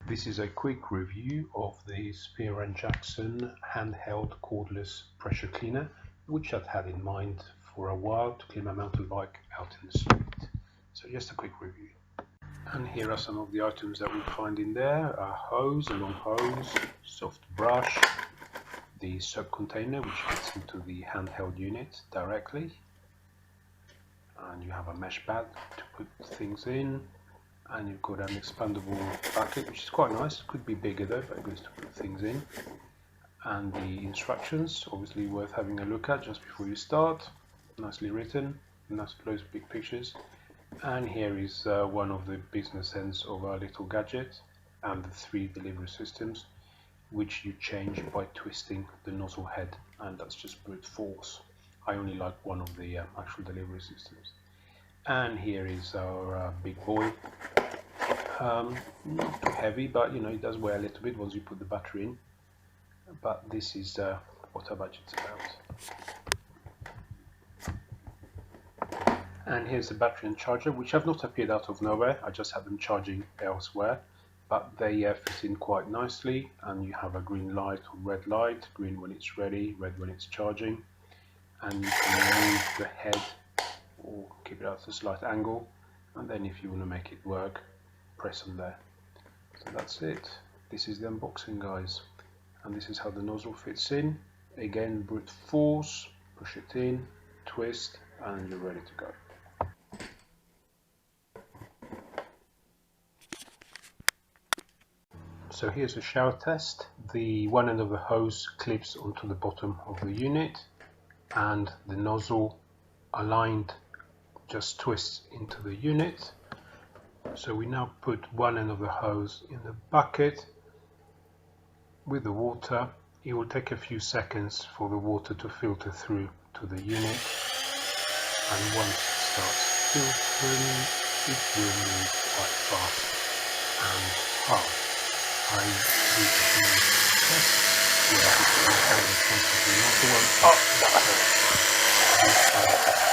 This is a quick review of the Spear & Jackson handheld cordless pressure cleaner, which I've had in mind for a while to clean my mountain bike out in the street. So just a quick review. And here are some of the items that we find in there: a hose, a long hose, soft brush, the soap container which fits into the handheld unit directly, and you have a mesh bag to put things in, and you've got an expandable bucket which is quite nice. Could be bigger though, but good to put things in. And the instructions, obviously worth having a look at just before you start. Nicely written, nice loads of big pictures. And here is one of the business ends of our little gadget, and the 3 delivery systems, which you change by twisting the nozzle head, and that's just brute force. I only like one of the actual delivery systems. And here is our big boy. Not too heavy, but you know, it does weigh a little bit once you put the battery in. But this is what our budget's about. And here's the battery and charger, which have not appeared out of nowhere. I just had them charging elsewhere, but they fit in quite nicely. And you have a green light or red light: green when it's ready, red when it's charging. And you can move the head or keep it at a slight angle, and then if you want to make it work, press on there. So that's it. This is the unboxing, guys, and this is how the nozzle fits in. Again, brute force, push it in, twist, and you're ready to go. So here's a shower test. The one end of the hose clips onto the bottom of the unit, and the nozzle aligned just twists into the unit. So we now put one end of the hose in the bucket with the water. It will take a few seconds for the water to filter through to the unit, and once it starts filtering, it will move quite fast and hard. I recently tested where I put the nozzle in front of the other one. Oh, that's it.